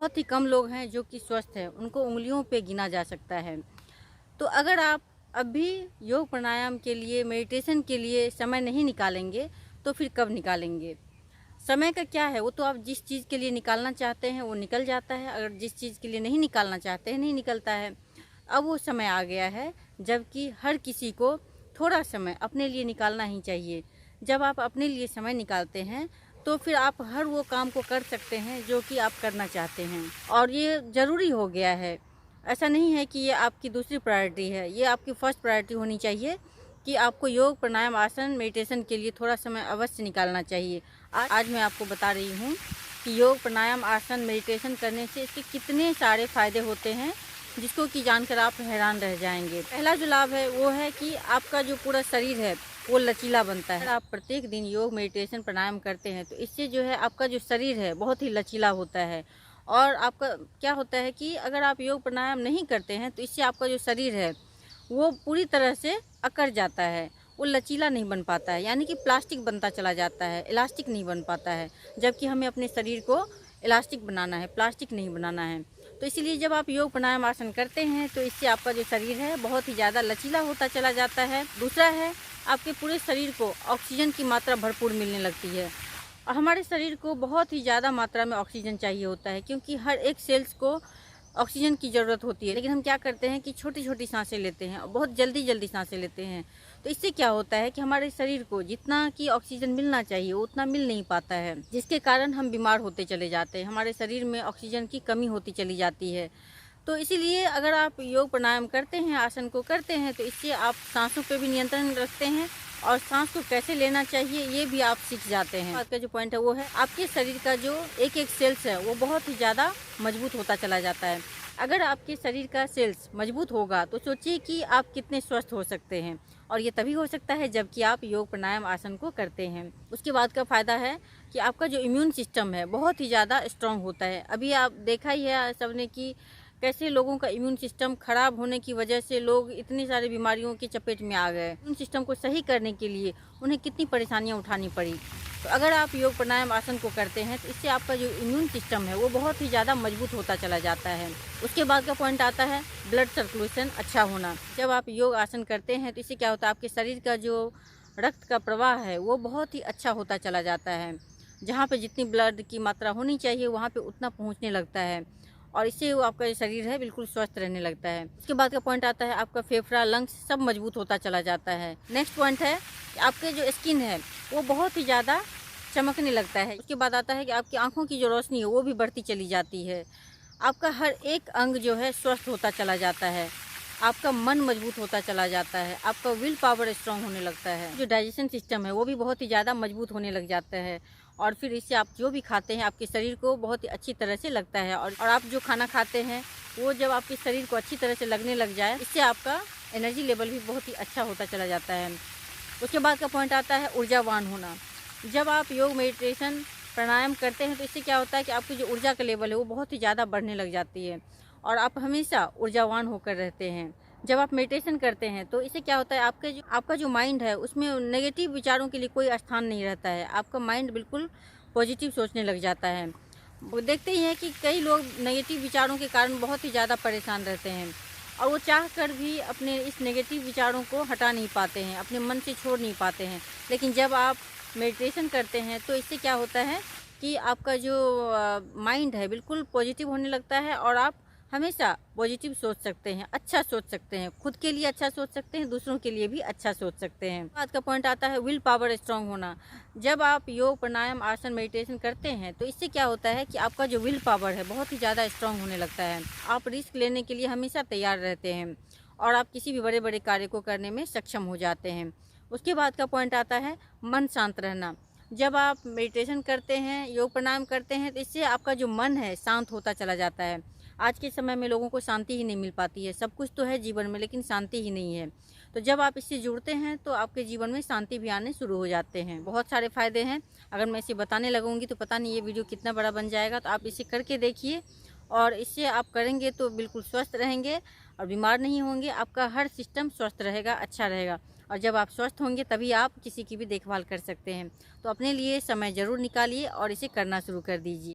बहुत ही कम लोग हैं जो कि स्वस्थ हैं, उनको उंगलियों पे गिना जा सकता है। तो अगर आप अभी योग प्राणायाम के लिए, मेडिटेशन के लिए समय नहीं निकालेंगे तो फिर कब निकालेंगे? समय का क्या है, वो तो आप जिस चीज़ के लिए निकालना चाहते हैं वो निकल जाता है, अगर जिस चीज़ के लिए नहीं निकालना चाहते हैं नहीं निकलता है। अब वो समय आ गया है जबकि हर किसी को थोड़ा समय अपने लिए निकालना ही चाहिए। जब आप अपने लिए समय निकालते हैं तो फिर आप हर वो काम को कर सकते हैं जो कि आप करना चाहते हैं, और ये ज़रूरी हो गया है। ऐसा नहीं है कि ये आपकी दूसरी प्रायोरिटी है, ये आपकी फर्स्ट प्रायोरिटी होनी चाहिए कि आपको योग प्राणायाम आसन मेडिटेशन के लिए थोड़ा समय अवश्य निकालना चाहिए। आज मैं आपको बता रही हूँ कि योग प्राणायाम आसन मेडिटेशन करने से इसके कितने सारे फ़ायदे होते हैं, जिसको कि जानकर आप हैरान रह जाएंगे। पहला जो लाभ है वो है कि आपका जो पूरा शरीर है वो लचीला बनता है। अगर आप प्रत्येक दिन योग मेडिटेशन प्राणायाम करते हैं तो इससे जो है आपका जो शरीर है बहुत ही लचीला होता है। और आपका क्या होता है कि अगर आप योग प्राणायाम नहीं करते हैं तो इससे आपका जो शरीर है वो पूरी तरह से अकड़ जाता है, वो लचीला नहीं बन पाता है, यानी कि प्लास्टिक बनता चला जाता है, इलास्टिक नहीं बन पाता है। जबकि हमें अपने शरीर को इलास्टिक बनाना है, प्लास्टिक नहीं बनाना है। तो इसीलिए जब आप योग प्राणायाम आसन करते हैं तो इससे आपका जो शरीर है बहुत ही ज़्यादा लचीला होता चला जाता है। दूसरा है, आपके पूरे शरीर को ऑक्सीजन की मात्रा भरपूर मिलने लगती है। और हमारे शरीर को बहुत ही ज़्यादा मात्रा में ऑक्सीजन चाहिए होता है, क्योंकि हर एक सेल्स को ऑक्सीजन की ज़रूरत होती है। लेकिन हम क्या करते हैं कि छोटी छोटी सांसें लेते हैं और बहुत जल्दी जल्दी सांसें लेते हैं। तो इससे क्या होता है कि हमारे शरीर को जितना कि ऑक्सीजन मिलना चाहिए उतना मिल नहीं पाता है, जिसके कारण हम बीमार होते चले जाते हैं, हमारे शरीर में ऑक्सीजन की कमी होती चली जाती है। तो इसीलिए अगर आप योग प्राणायाम करते हैं, आसन को करते हैं, तो इससे आप सांसों पे भी नियंत्रण रखते हैं और सांस को कैसे लेना चाहिए ये भी आप सीख जाते हैं। आज का जो पॉइंट है वो है आपके शरीर का जो एक एक सेल्स है वो बहुत ही ज़्यादा मजबूत होता चला जाता है। अगर आपके शरीर का सेल्स मजबूत होगा तो सोचिए कि आप कितने स्वस्थ हो सकते हैं, और ये तभी हो सकता है जबकि आप योग प्राणायाम आसन को करते हैं। उसके बाद का फ़ायदा है कि आपका जो इम्यून सिस्टम है बहुत ही ज़्यादा स्ट्रांग होता है। अभी आप देखा ही है सबने कि कैसे लोगों का इम्यून सिस्टम खराब होने की वजह से लोग इतनी सारी बीमारियों की चपेट में आ गए। इम्यून सिस्टम को सही करने के लिए उन्हें कितनी परेशानियां उठानी पड़ी। तो अगर आप योग प्राणायाम आसन को करते हैं तो इससे आपका जो इम्यून सिस्टम है वो बहुत ही ज़्यादा मजबूत होता चला जाता है। उसके बाद का पॉइंट आता है ब्लड सर्कुलेशन अच्छा होना। जब आप योग आसन करते हैं तो इससे क्या होता है, आपके शरीर का जो रक्त का प्रवाह है वो बहुत ही अच्छा होता चला जाता है। जहाँ पे जितनी ब्लड की मात्रा होनी चाहिए वहाँ पे उतना पहुँचने लगता है, और इससे वो आपका जो शरीर है बिल्कुल स्वस्थ रहने लगता है। उसके बाद का पॉइंट आता है आपका फेफड़ा, लंग्स सब मजबूत होता चला जाता है। नेक्स्ट पॉइंट है कि आपके जो स्किन है वो बहुत ही ज़्यादा चमकने लगता है। उसके बाद आता है कि आपकी आंखों की जो रोशनी है वो भी बढ़ती चली जाती है। आपका हर एक अंग जो है स्वस्थ होता चला जाता है, आपका मन मजबूत होता चला जाता है, आपका विल पावर स्ट्रांग होने लगता है। जो डाइजेशन सिस्टम है वो भी बहुत ही ज़्यादा मजबूत होने लग जाता है, और फिर इससे आप जो भी खाते हैं आपके शरीर को बहुत ही अच्छी तरह से लगता है। और आप जो खाना खाते हैं वो जब आपके शरीर को अच्छी तरह से लगने लग जाए, इससे आपका एनर्जी लेवल भी बहुत ही अच्छा होता चला जाता है। उसके बाद का पॉइंट आता है ऊर्जावान होना। जब आप योग मेडिटेशन प्राणायाम करते हैं तो इससे क्या होता है कि आपकी जो ऊर्जा का लेवल है वो बहुत ही ज़्यादा बढ़ने लग जाती है, और आप हमेशा ऊर्जावान होकर रहते हैं। जब आप मेडिटेशन करते हैं तो इससे क्या होता है, आपका जो माइंड है उसमें नेगेटिव विचारों के लिए कोई स्थान नहीं रहता है। आपका माइंड बिल्कुल पॉजिटिव सोचने लग जाता है। वो देखते ही हैं कि कई लोग नेगेटिव विचारों के कारण बहुत ही ज़्यादा परेशान रहते हैं, और वो चाह कर भी अपने इस नेगेटिव विचारों को हटा नहीं पाते हैं, अपने मन से छोड़ नहीं पाते हैं। लेकिन जब आप मेडिटेशन करते हैं तो इससे क्या होता है कि आपका जो माइंड है बिल्कुल पॉजिटिव होने लगता है, और आप हमेशा पॉजिटिव सोच सकते हैं, अच्छा सोच सकते हैं, खुद के लिए अच्छा सोच सकते हैं, दूसरों के लिए भी अच्छा सोच सकते हैं। आज का पॉइंट आता है विल पावर स्ट्रांग होना। जब आप योग प्राणायाम आसन मेडिटेशन करते हैं तो इससे क्या होता है कि आपका जो विल पावर है बहुत ही ज़्यादा स्ट्रांग होने लगता है। आप रिस्क लेने के लिए हमेशा तैयार रहते हैं, और आप किसी भी बड़े बड़े कार्य को करने में सक्षम हो जाते हैं। उसके बाद का पॉइंट आता है मन शांत रहना। जब आप मेडिटेशन करते हैं, योग प्राणायाम करते हैं तो इससे आपका जो मन है शांत होता चला जाता है। आज के समय में लोगों को शांति ही नहीं मिल पाती है। सब कुछ तो है जीवन में लेकिन शांति ही नहीं है। तो जब आप इससे जुड़ते हैं तो आपके जीवन में शांति भी आने शुरू हो जाते हैं। बहुत सारे फ़ायदे हैं, अगर मैं इसे बताने लगूंगी तो पता नहीं ये वीडियो कितना बड़ा बन जाएगा। तो आप इसे करके देखिए, और इससे आप करेंगे तो बिल्कुल स्वस्थ रहेंगे और बीमार नहीं होंगे। आपका हर सिस्टम स्वस्थ रहेगा, अच्छा रहेगा, और जब आप स्वस्थ होंगे तभी आप किसी की भी देखभाल कर सकते हैं। तो अपने लिए समय ज़रूर निकालिए और इसे करना शुरू कर दीजिए।